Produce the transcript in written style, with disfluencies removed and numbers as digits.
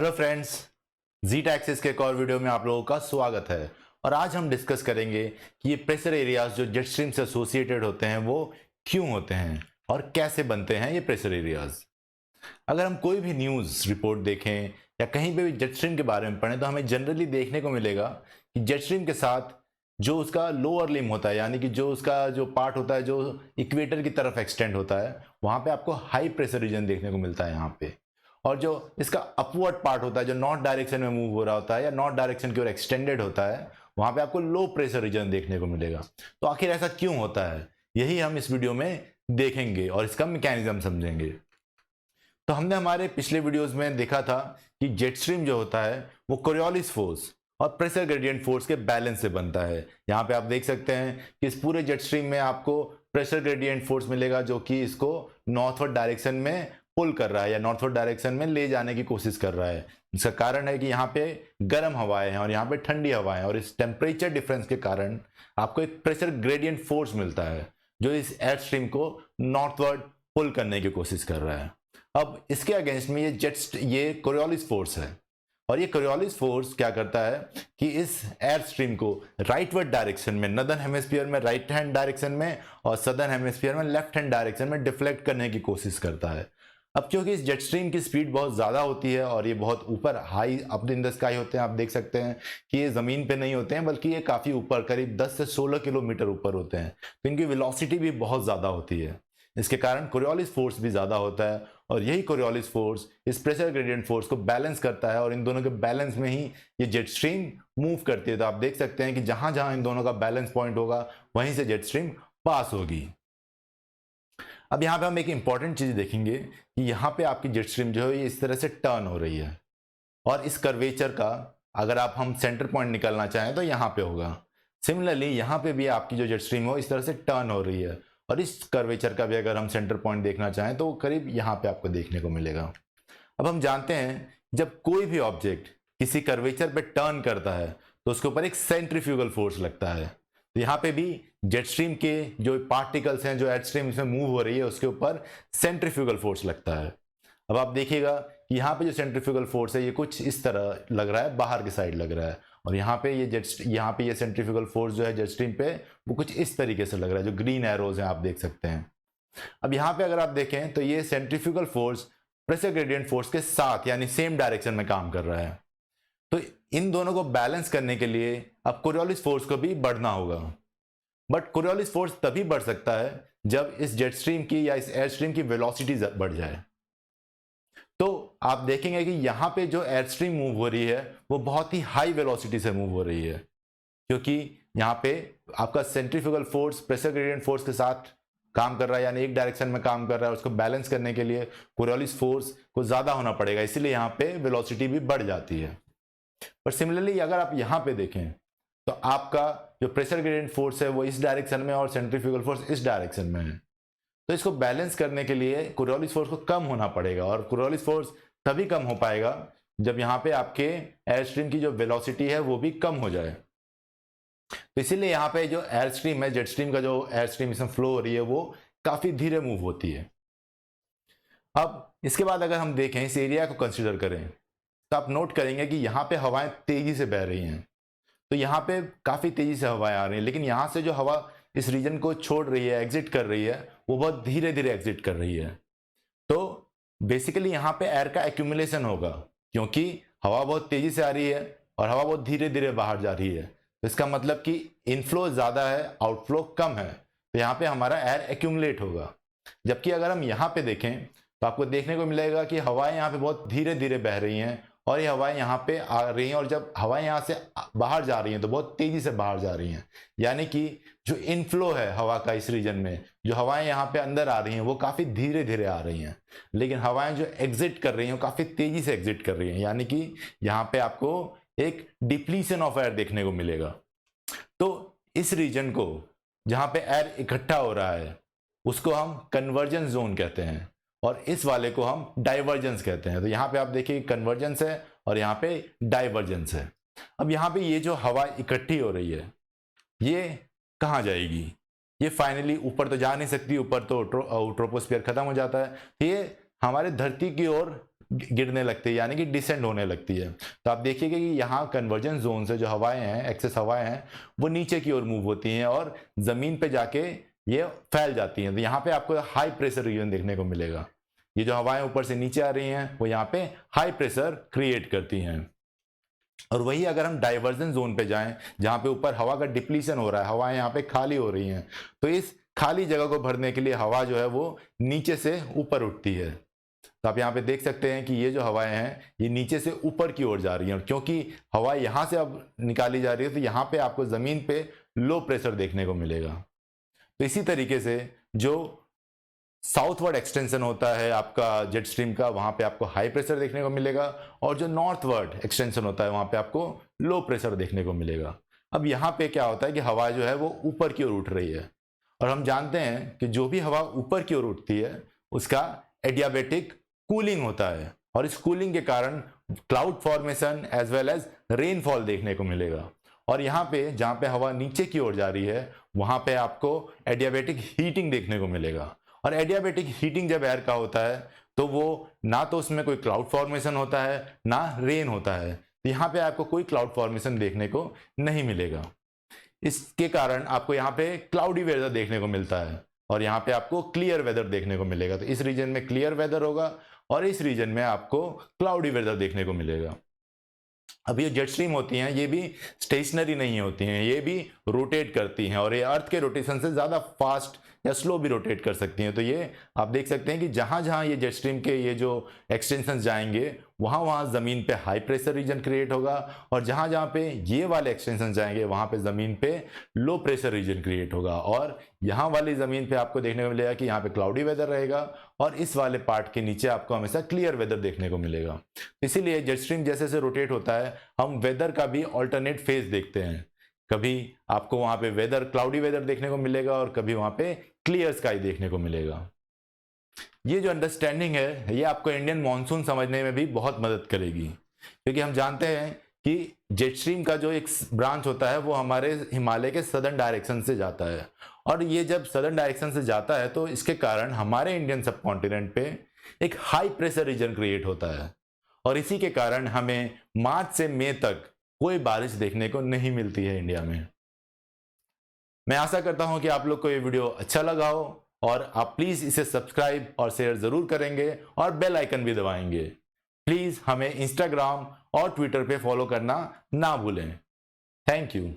Hello friends, जी taxes के एक और वीडियो में आप लोगों का स्वागत है। और आज हम डिस्कस करेंगे कि ये प्रेशर एरियाज जो जेट स्ट्रीम से एसोसिएटेड होते हैं वो क्यों होते हैं और कैसे बनते हैं ये प्रेशर एरियाज। अगर हम कोई भी न्यूज़ रिपोर्ट देखें या कहीं पे भी जेट स्ट्रीम के बारे में पढ़ें तो हमें जनरली देखने को मिलेगा कि जेट स्ट्रीम के साथ जो उसका लोअर लिम होता है, यानी कि जो उसका जो पार्ट होता है जो इक्वेटर की तरफ एक्सटेंड होता है, वहाँ पे आपको हाई प्रेशर रीजन देखने को मिलता है यहाँ पे। और जो इसका अपवर्ड पार्ट होता है जो नॉर्थ डायरेक्शन में मूव हो रहा होता है या नॉर्थ डायरेक्शन की ओर एक्सटेंडेड होता है, वहाँ पे आपको लो प्रेशर रीजन देखने को मिलेगा। तो आखिर ऐसा क्यों होता है, यही हम इस वीडियो में देखेंगे और इसका मैकेनिज्म समझेंगे। तो हमने हमारे पिछले वीडियोस में देखा था कि जेट स्ट्रीम जो होता है वो कोरियोलिस फोर्स और प्रेशर ग्रेडियंट फोर्स के बैलेंस से बनता है। यहाँ पे आप देख सकते हैं कि इस पूरे जेट स्ट्रीम में आपको प्रेशर ग्रेडियंट फोर्स मिलेगा जो कि इसको नॉर्थवर्ड डायरेक्शन में पुल कर रहा है या नॉर्थवर्ड डायरेक्शन में ले जाने की कोशिश कर रहा है। इसका कारण है कि यहाँ पे गर्म हवाएं हैं और यहाँ पे ठंडी हवाएं हैं और इस टेम्परेचर डिफरेंस के कारण आपको एक प्रेशर ग्रेडियंट फोर्स मिलता है जो इस एयर स्ट्रीम को नॉर्थवर्ड पुल करने की कोशिश कर रहा है। अब इसके अगेंस्ट में ये कोरियोलिस फोर्स है और ये कोरियोलिस फोर्स क्या करता है कि इस एयर स्ट्रीम को राइटवर्ड डायरेक्शन में, नदर्न हेमिस्फीयर में राइट हैंड डायरेक्शन में और सदर्न हेमिस्फीयर में लेफ्ट हैंड डायरेक्शन में डिफ्लेक्ट करने की कोशिश करता है। अब क्योंकि इस जेट स्ट्रीम की स्पीड बहुत ज़्यादा होती है और ये बहुत ऊपर high up in the sky होते हैं, आप देख सकते हैं कि ये ज़मीन पे नहीं होते हैं बल्कि ये काफ़ी ऊपर करीब 10 से 16 किलोमीटर ऊपर होते हैं, तो इनकी वेलोसिटी भी बहुत ज़्यादा होती है। इसके कारण कोरियोलिस फोर्स भी ज़्यादा होता है और यही कोरियोलिस फोर्स इस प्रेशर ग्रेडियंट फोर्स को बैलेंस करता है और इन दोनों के बैलेंस में ही ये जेट स्ट्रीम मूव करती है। तो आप देख सकते हैं कि जहां जहां इन दोनों का बैलेंस पॉइंट होगा वहीं से जेट स्ट्रीम पास होगी। अब यहाँ पे हम एक इंपॉर्टेंट चीज देखेंगे कि यहाँ पे आपकी जेट स्ट्रीम जो है ये इस तरह से टर्न हो रही है और इस कर्वेचर का अगर हम सेंटर पॉइंट निकलना चाहें तो यहाँ पे होगा। सिमिलरली यहाँ पे भी आपकी जो जेट स्ट्रीम हो इस तरह से टर्न हो रही है और इस कर्वेचर का भी अगर हम सेंटर पॉइंट देखना चाहें तो करीब यहाँ पे आपको देखने को मिलेगा। अब हम जानते हैं जब कोई भी ऑब्जेक्ट किसी कर्वेचर पे टर्न करता है तो उसके ऊपर एक सेंट्रीफ्यूगल फोर्स लगता है। तो यहाँ पे भी जेट स्ट्रीम के जो पार्टिकल्स हैं जो एयर स्ट्रीम में मूव हो रही है उसके ऊपर सेंट्रीफ्यूगल फोर्स लगता है। अब आप देखिएगा कि यहाँ पे जो सेंट्रीफ्यूगल फोर्स है ये कुछ इस तरह लग रहा है, बाहर की साइड लग रहा है और यहाँ पे ये सेंट्रीफ्यूगल फोर्स जो है जेट स्ट्रीम पे वो कुछ इस तरीके से लग रहा है, जो ग्रीन एरोज हैं आप देख सकते हैं। अब यहाँ पे अगर आप देखें तो ये centrifugal force pressure gradient force के साथ यानी सेम डायरेक्शन में काम कर रहा है। तो इन दोनों को बैलेंस करने के लिए अब कोरियोलिस फोर्स को भी बढ़ना होगा, बट कोरियोलिस फोर्स तभी बढ़ सकता है जब इस जेट स्ट्रीम की या इस एयर स्ट्रीम की वेलोसिटी बढ़ जाए। तो आप देखेंगे कि यहाँ पे जो एयर स्ट्रीम मूव हो रही है वो बहुत ही हाई वेलोसिटी से मूव हो रही है क्योंकि यहाँ पे आपका centrifugal force pressure gradient force के साथ काम कर रहा है यानी एक डायरेक्शन में काम कर रहा है। उसको बैलेंस करने के लिए कोरियोलिस फोर्स को ज़्यादा होना पड़ेगा, इसीलिए यहाँ पे वेलोसिटी भी बढ़ जाती है। पर सिमिलरली अगर आप यहाँ पे देखें तो आपका जो प्रेशर ग्रेडियंट फोर्स है वो इस डायरेक्शन में और सेंट्रीफ्यूगल फोर्स इस डायरेक्शन में है। तो इसको बैलेंस करने के लिए कोरियोलिस फोर्स को कम होना पड़ेगा और कोरियोलिस फोर्स तभी कम हो पाएगा जब यहाँ पे आपके एयर स्ट्रीम की जो वेलोसिटी है वो भी कम हो जाए। तो इसीलिए यहाँ पे जो एयर स्ट्रीम है, जेट स्ट्रीम का जो एयर स्ट्रीम इसमें फ्लो हो रही है वो काफी धीरे मूव होती है। अब इसके बाद अगर हम देखें इस एरिया को कंसिडर करें तो आप नोट करेंगे कि यहाँ पे हवाएं तेजी से बह रही हैं। तो यहाँ पे काफी तेजी से हवाएं आ रही हैं लेकिन यहाँ से जो हवा इस रीजन को छोड़ रही है, एग्जिट कर रही है, वो बहुत धीरे धीरे एग्जिट कर रही है। तो बेसिकली यहाँ पे एयर का एक्यूमुलेशन होगा क्योंकि हवा बहुत तेजी से आ रही है और हवा बहुत धीरे धीरे बाहर जा रही है। तो इसका मतलब कि इनफ्लो ज्यादा है, आउटफ्लो कम है, तो यहाँ पे हमारा एयर एक्यूमुलेट होगा। जबकि अगर हम यहाँ पे देखें तो आपको देखने को मिलेगा कि हवाएं यहाँ पे बहुत धीरे धीरे बह रही हैं और ये हवाएं यहाँ पे आ रही हैं और जब हवाएं यहाँ से बाहर जा रही हैं तो बहुत तेजी से बाहर जा रही हैं। यानी कि जो इनफ्लो है हवा का इस रीजन में, जो हवाएं यहाँ पे अंदर आ रही हैं वो काफी धीरे धीरे आ रही हैं, लेकिन हवाएं जो एग्जिट कर रही हैं वो काफी तेजी से एग्जिट कर रही हैं। यानी कि यहाँ पे आपको एक डिप्लीशन ऑफ एयर देखने को मिलेगा। तो इस रीजन को जहाँ पे एयर इकट्ठा हो रहा है उसको हम कन्वर्जेंस जोन कहते हैं और इस वाले को हम डाइवर्जेंस कहते हैं। तो यहाँ पे आप देखिए कन्वर्जेंस है और यहाँ पे डाइवर्जेंस है। अब यहाँ पे ये जो हवा इकट्ठी हो रही है ये कहाँ जाएगी? ये फाइनली ऊपर तो जा नहीं सकती, ऊपर तो ट्रोपोस्फियर खत्म हो जाता है, तो ये हमारे धरती की ओर गिरने लगती है, यानी कि डिसेंड होने लगती है। तो आप देखिएगा कि यहाँ कन्वर्जेंस जोन से जो हवाएं हैं, एक्सेस हवाएं हैं, वो नीचे की ओर मूव होती हैं और जमीन पे जाके ये फैल जाती हैं। तो यहाँ पे आपको हाई प्रेशर रीजन देखने को मिलेगा। ये जो हवाएं ऊपर से नीचे आ रही हैं वो यहाँ पे हाई प्रेशर क्रिएट करती हैं। और वही अगर हम डाइवर्जन जोन पे जाएं, जहां पे ऊपर हवा का डिप्लीशन हो रहा है, हवाएं यहाँ पे खाली हो रही हैं, तो इस खाली जगह को भरने के लिए हवा जो है वो नीचे से ऊपर उठती है। तो आप यहाँ पे देख सकते हैं कि ये जो हवाएं हैं ये नीचे से ऊपर की ओर जा रही हैं, और क्योंकि हवा यहाँ से अब निकाली जा रही है तो यहाँ पे आपको जमीन पे लो प्रेशर देखने को मिलेगा। तो इसी तरीके से जो साउथवर्ड एक्सटेंशन होता है आपका जेट स्ट्रीम का, वहां पे आपको हाई प्रेशर देखने को मिलेगा, और जो नॉर्थवर्ड एक्सटेंशन होता है वहां पे आपको लो प्रेशर देखने को मिलेगा। अब यहाँ पे क्या होता है कि हवा जो है वो ऊपर की ओर उठ रही है, और हम जानते हैं कि जो भी हवा ऊपर की ओर उठती है उसका एडियाबेटिक कूलिंग होता है, और इस कूलिंग के कारण cloud formation as well as rainfall देखने को मिलेगा। और यहाँ पे जहाँ पे हवा नीचे की ओर जा रही है वहां पे आपको एडियाबेटिक हीटिंग देखने को मिलेगा। और एडियाबेटिक हीटिंग जब एयर का होता है तो वो ना तो उसमें कोई क्लाउड फॉर्मेशन होता है ना रेन होता है, तो यहाँ पे आपको कोई क्लाउड फॉर्मेशन देखने को नहीं मिलेगा। इसके कारण आपको यहाँ पे क्लाउडी वेदर देखने को मिलता है, और यहाँ पे आपको क्लियर वेदर देखने को मिलेगा। तो इस रीजन में क्लियर वेदर होगा और इस रीजन में आपको क्लाउडी वेदर देखने को मिलेगा। अब ये जेट स्ट्रीम होती हैं ये भी स्टेशनरी नहीं होती हैं, ये भी रोटेट करती हैं, और ये अर्थ के रोटेशन से ज़्यादा फास्ट या स्लो भी रोटेट कर सकती हैं। तो ये आप देख सकते हैं कि जहाँ जहाँ ये जेट स्ट्रीम के ये जो एक्सटेंशन जाएंगे वहाँ वहाँ ज़मीन पे हाई प्रेशर रीजन क्रिएट होगा, और जहाँ जहाँ पे ये वाले एक्सटेंशन जाएंगे वहाँ पे ज़मीन पे लो प्रेशर रीजन क्रिएट होगा। और यहाँ वाली ज़मीन पे आपको देखने को मिलेगा कि यहाँ पे क्लाउडी वेदर रहेगा, और इस वाले पार्ट के नीचे आपको हमेशा क्लियर वेदर देखने को मिलेगा। इसीलिए जेट स्ट्रीम जैसे जैसे रोटेट होता है हम वेदर का भी ऑल्टरनेट फेज देखते हैं। कभी आपको वहां पे वेदर क्लाउडी वेदर देखने को मिलेगा और कभी वहां पे क्लियर स्काई देखने को मिलेगा। ये जो अंडरस्टैंडिंग है ये आपको इंडियन मॉनसून समझने में भी बहुत मदद करेगी, क्योंकि हम जानते हैं कि जेट स्ट्रीम का जो एक ब्रांच होता है वो हमारे हिमालय के सदर्न डायरेक्शन से जाता है, और ये जब सदर्न डायरेक्शन से जाता है तो इसके कारण हमारे इंडियन सब कॉन्टिनेंट पे एक हाई प्रेशर रीजन क्रिएट होता है, और इसी के कारण हमें मार्च से मई तक कोई बारिश देखने को नहीं मिलती है इंडिया में। मैं आशा करता हूं कि आप लोग को ये वीडियो अच्छा लगा हो, और आप प्लीज इसे सब्सक्राइब और शेयर जरूर करेंगे और बेल आइकन भी दबाएंगे। प्लीज हमें इंस्टाग्राम और ट्विटर पे फॉलो करना ना भूलें। Thank you.